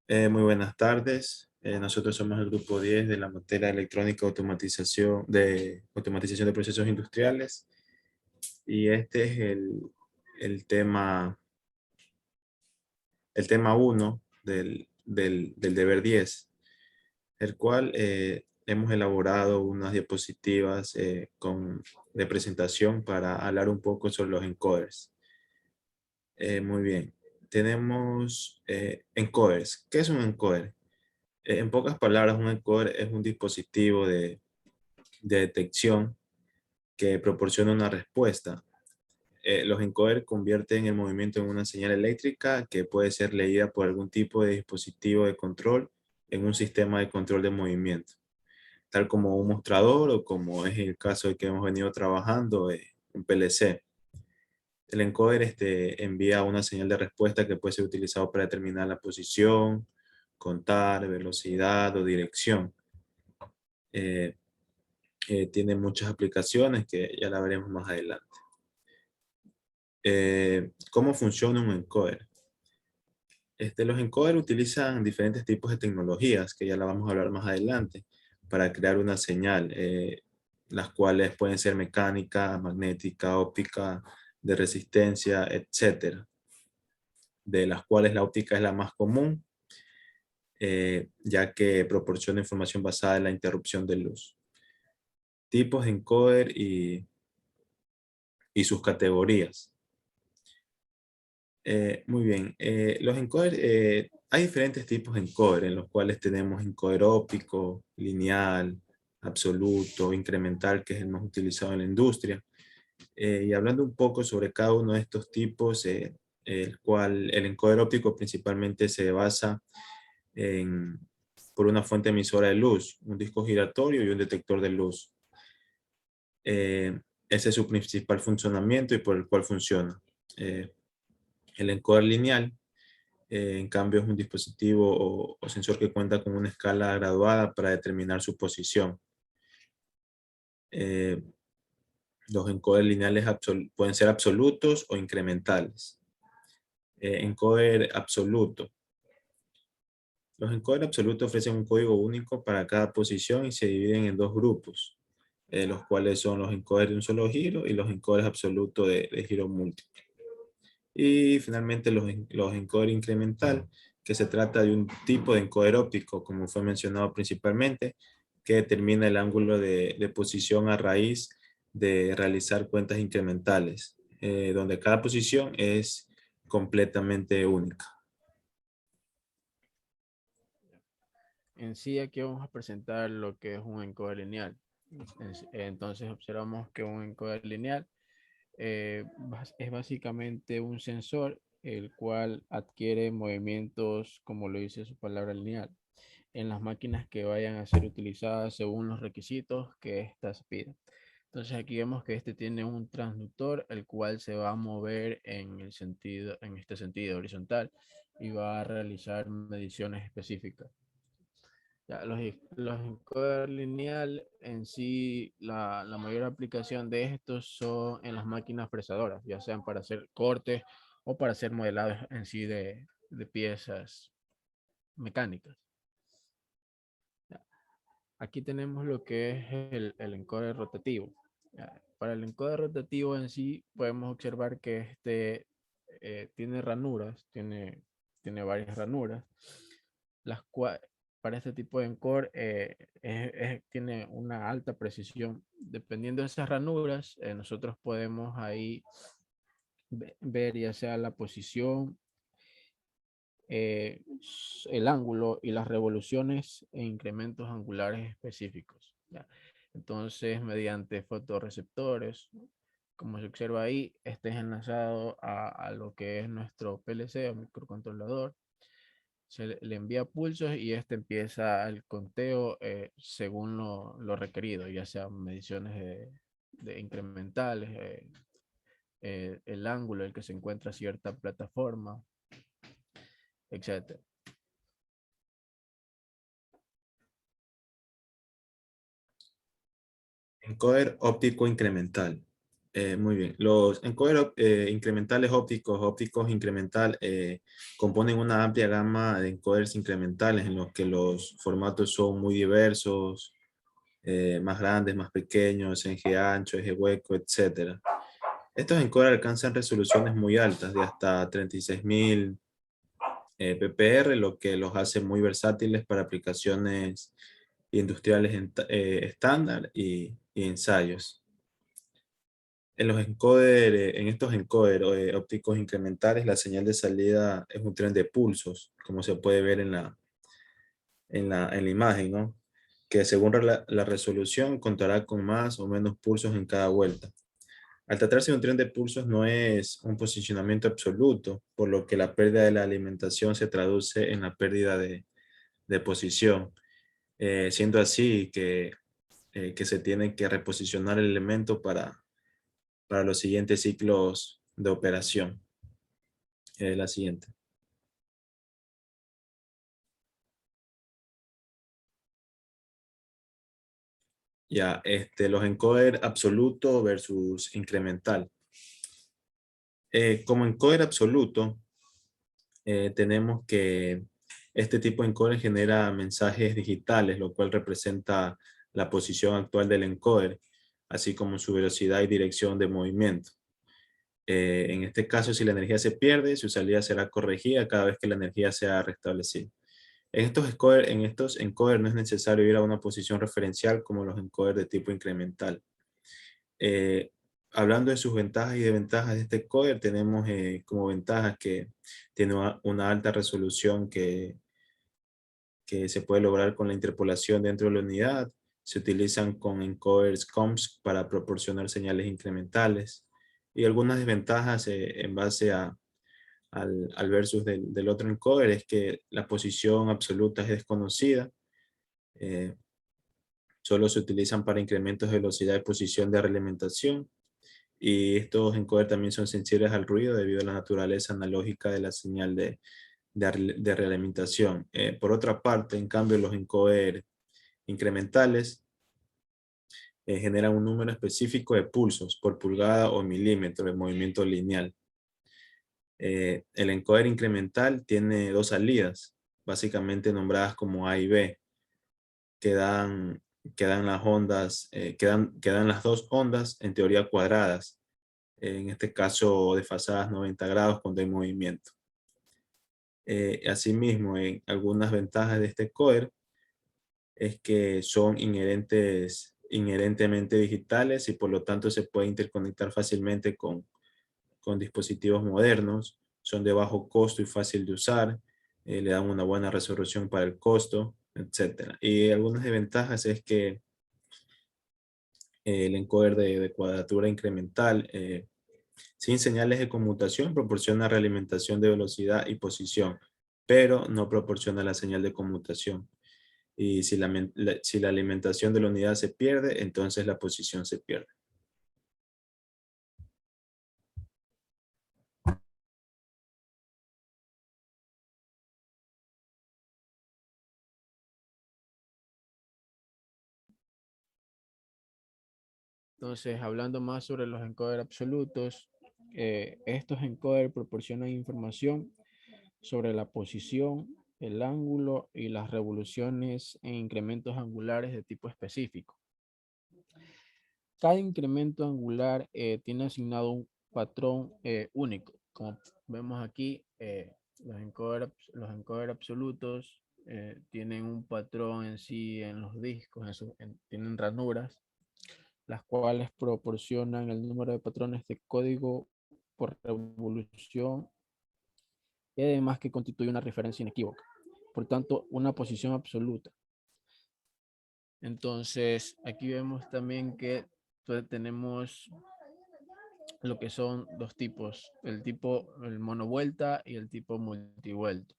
Muy buenas tardes. Nosotros somos el grupo 10 de la materia electrónica automatización de procesos industriales. Y este es el tema, el tema 1 del deber 10, el cual hemos elaborado unas diapositivas de presentación para hablar un poco sobre los encoders. Muy bien. Tenemos encoders. ¿Qué es un encoder? En pocas palabras, un encoder es un dispositivo de detección que proporciona una respuesta. Los encoders convierten el movimiento en una señal eléctrica que puede ser leída por algún tipo de dispositivo de control en un sistema de control de movimiento, tal como un mostrador o como es el caso de que hemos venido trabajando, un PLC. El encoder envía una señal de respuesta que puede ser utilizado para determinar la posición, contar, velocidad o dirección. Eh, Tiene muchas aplicaciones que ya la veremos más adelante. ¿Cómo funciona un encoder? Los encoders utilizan diferentes tipos de tecnologías, que ya la vamos a hablar más adelante, para crear una señal, las cuales pueden ser mecánica, magnética, óptica, de resistencia, etcétera, de las cuales la óptica es la más común, ya que proporciona información basada en la interrupción de luz. Tipos de encoder y sus categorías. Muy bien. Los encoders, hay diferentes tipos de encoder, en los cuales tenemos encoder óptico, lineal, absoluto, incremental, que es el más utilizado en la industria. Y hablando un poco sobre cada uno de estos tipos, el encoder óptico principalmente se basa por una fuente emisora de luz, un disco giratorio y un detector de luz. Ese es su principal funcionamiento y por el cual funciona. El encoder lineal, en cambio, es un dispositivo o sensor que cuenta con una escala graduada para determinar su posición. Eh, los encoders lineales pueden ser absolutos o incrementales. Encoder absoluto. Los encoders absolutos ofrecen un código único para cada posición y se dividen en dos grupos, los cuales son los encoders de un solo giro y los encoders absolutos de giro múltiple. Y finalmente los encoder incremental, que se trata de un tipo de encoder óptico, como fue mencionado principalmente, que determina el ángulo de posición a raíz de realizar cuentas incrementales, donde cada posición es completamente única. En sí, aquí vamos a presentar lo que es un encoder lineal. Entonces observamos que un encoder lineal es básicamente un sensor el cual adquiere movimientos, como lo dice su palabra lineal, en las máquinas que vayan a ser utilizadas según los requisitos que éstas piden. Entonces aquí vemos que este tiene un transductor el cual se va a mover en este sentido horizontal y va a realizar mediciones específicas. Ya, los encoder lineal en sí, la mayor aplicación de estos son en las máquinas fresadoras, ya sean para hacer cortes o para hacer modelados en sí de piezas mecánicas. Ya, aquí tenemos lo que es el encoder rotativo. Ya, para el encoder rotativo en sí, podemos observar que tiene ranuras, tiene varias ranuras, las cuales para este tipo de encore tiene una alta precisión. Dependiendo de esas ranuras, nosotros podemos ahí ver ya sea la posición, el ángulo y las revoluciones e incrementos angulares específicos. ¿Ya? Entonces, mediante fotorreceptores, como se observa ahí, este es enlazado a lo que es nuestro PLC o microcontrolador. Le envía pulsos y este empieza el conteo según lo requerido, ya sean mediciones de incrementales, el ángulo en el que se encuentra cierta plataforma, etc. Encoder óptico incremental. Muy bien. Los encoders incrementales ópticos incremental, componen una amplia gama de encoders incrementales en los que los formatos son muy diversos, más grandes, más pequeños, eje ancho, eje hueco, etcétera. Estos encoders alcanzan resoluciones muy altas, de hasta 36.000 PPR, lo que los hace muy versátiles para aplicaciones industriales estándar y ensayos. En estos encoders ópticos incrementales, la señal de salida es un tren de pulsos, como se puede ver en la imagen, ¿no? Que según la resolución contará con más o menos pulsos en cada vuelta. Al tratarse de un tren de pulsos no es un posicionamiento absoluto, por lo que la pérdida de la alimentación se traduce en la pérdida de posición, siendo así que se tiene que reposicionar el elemento para los siguientes ciclos de operación. La siguiente. Ya, los encoder absoluto versus incremental. Como encoder absoluto, tenemos que este tipo de encoder genera mensajes digitales, lo cual representa la posición actual del encoder, así como su velocidad y dirección de movimiento. En este caso, si la energía se pierde, su salida será corregida cada vez que la energía sea restablecida. En estos encoders no es necesario ir a una posición referencial como los encoders de tipo incremental. Eh, Hablando de sus ventajas y desventajas de este encoder, tenemos como ventajas que tiene una alta resolución que se puede lograr con la interpolación dentro de la unidad. Se utilizan con encoders COMS para proporcionar señales incrementales. Y algunas desventajas en base al versus del otro encoder es que la posición absoluta es desconocida. Eh, Solo se utilizan para incrementos de velocidad y posición de realimentación. Y estos encoders también son sensibles al ruido debido a la naturaleza analógica de la señal de realimentación. Por otra parte, en cambio, los encoders incrementales generan un número específico de pulsos por pulgada o milímetro de movimiento lineal. El encoder incremental tiene dos salidas, básicamente nombradas como A y B, que dan, que dan las ondas, que dan las dos ondas en teoría cuadradas, en este caso desfasadas 90 grados cuando hay movimiento. Asimismo, algunas ventajas de este encoder es que son inherentemente digitales y por lo tanto se puede interconectar fácilmente con dispositivos modernos, son de bajo costo y fácil de usar, le dan una buena resolución para el costo, etc. Y algunas desventajas es que el encoder de cuadratura incremental sin señales de conmutación proporciona realimentación de velocidad y posición, pero no proporciona la señal de conmutación. Y si la alimentación de la unidad se pierde, entonces la posición se pierde. Entonces, hablando más sobre los encoders absolutos, estos encoders proporcionan información sobre la posición, el ángulo y las revoluciones en incrementos angulares de tipo específico. Cada incremento angular tiene asignado un patrón único. Como vemos aquí, los encoders absolutos tienen un patrón en sí en los discos, tienen ranuras, las cuales proporcionan el número de patrones de código por revolución y además que constituye una referencia inequívoca. Por tanto, una posición absoluta. Entonces, aquí vemos también que tenemos lo que son dos tipos, el monovuelta y el tipo multivuelta.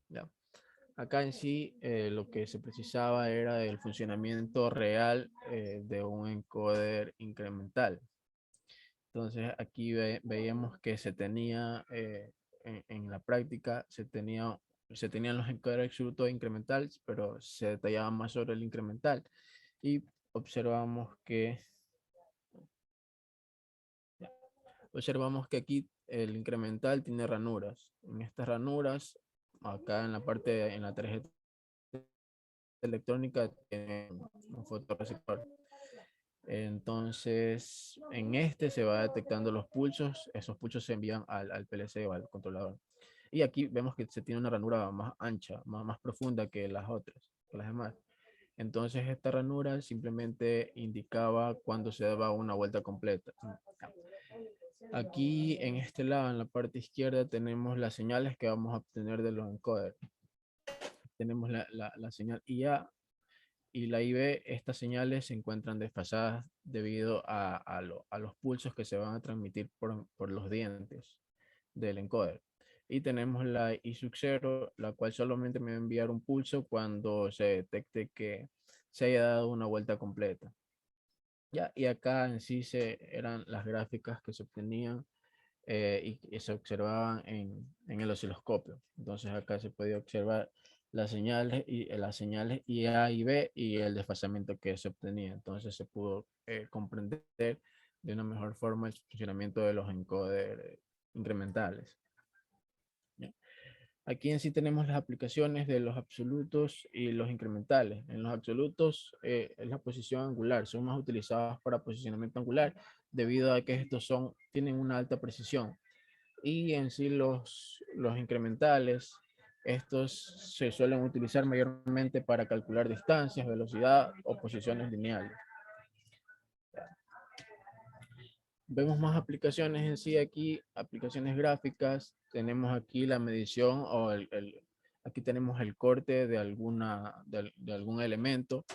Ya. Acá en sí lo que se precisaba era el funcionamiento real de un encoder incremental. Entonces aquí veíamos que se tenía, en la práctica, se tenía se tenían los encoders absolutos e incrementales, pero se detallaba más sobre el incremental. Y observamos que, observamos que aquí el incremental tiene ranuras. En estas ranuras, acá en la parte, en la tarjeta electrónica, tiene un fotorreceptor. Entonces, en este se va detectando los pulsos, esos pulsos se envían al PLC o al controlador. Y aquí vemos que se tiene una ranura más ancha, más profunda que las otras, que las demás. Entonces, esta ranura simplemente indicaba cuando se daba una vuelta completa. Aquí en este lado, en la parte izquierda, tenemos las señales que vamos a obtener de los encoders. Tenemos la señal IA y la IB. Estas señales se encuentran desfasadas debido a los pulsos que se van a transmitir por los dientes del encoder. Y tenemos la ISUX 0, la cual solamente me va a enviar un pulso cuando se detecte que se haya dado una vuelta completa. Ya, y acá en sí eran las gráficas que se obtenían y se observaban en el osciloscopio. Entonces acá se podía observar las señales IA y B y el desfasamiento que se obtenía. Entonces se pudo comprender de una mejor forma el funcionamiento de los encoders incrementales. ¿Ya? Aquí en sí tenemos las aplicaciones de los absolutos y los incrementales. En los absolutos es la posición angular, son más utilizados para posicionamiento angular debido a que estos tienen una alta precisión. Y en sí los incrementales, estos se suelen utilizar mayormente para calcular distancias, velocidad o posiciones lineales. Vemos más aplicaciones en sí aquí, aplicaciones gráficas. Tenemos aquí la medición o aquí tenemos el corte de de algún elemento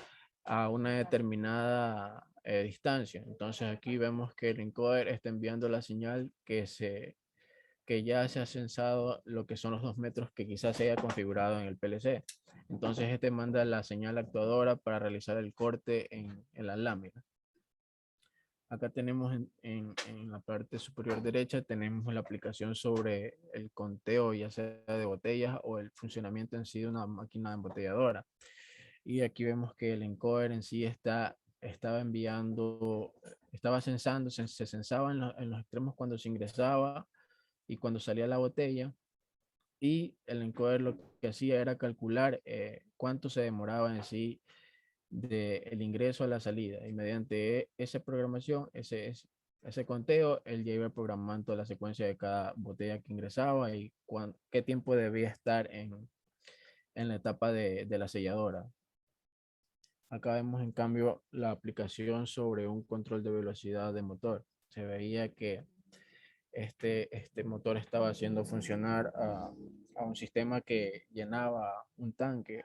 a una determinada distancia. Entonces aquí vemos que el encoder está enviando la señal que ya se ha censado lo que son los 2 metros que quizás se haya configurado en el PLC. Entonces este manda la señal actuadora para realizar el corte en la lámina. Acá tenemos en la parte superior derecha, tenemos la aplicación sobre el conteo, ya sea de botellas o el funcionamiento en sí de una máquina embotelladora. Y aquí vemos que el encoder en sí estaba enviando, estaba censando, se censaba en los extremos cuando se ingresaba y cuando salía la botella. Y el encoder lo que hacía era calcular cuánto se demoraba en sí del ingreso a la salida. Y mediante esa programación, ese conteo, él ya iba programando la secuencia de cada botella que ingresaba y qué tiempo debía estar en la etapa de la selladora. Acá vemos en cambio la aplicación sobre un control de velocidad de motor. Se veía que este motor estaba haciendo funcionar a un sistema que llenaba un tanque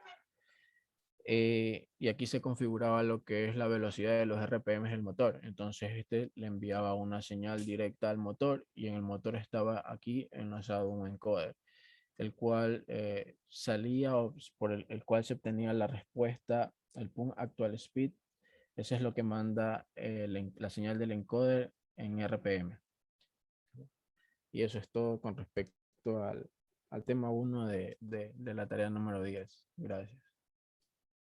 y aquí se configuraba lo que es la velocidad de los RPM del motor. Entonces este le enviaba una señal directa al motor y en el motor estaba aquí enlazado un encoder, el cual salía o por el cual se obtenía la respuesta, el PUN actual speed. Eso es lo que manda la señal del encoder en RPM. Y eso es todo con respecto al tema 1 de la tarea número 10. Gracias.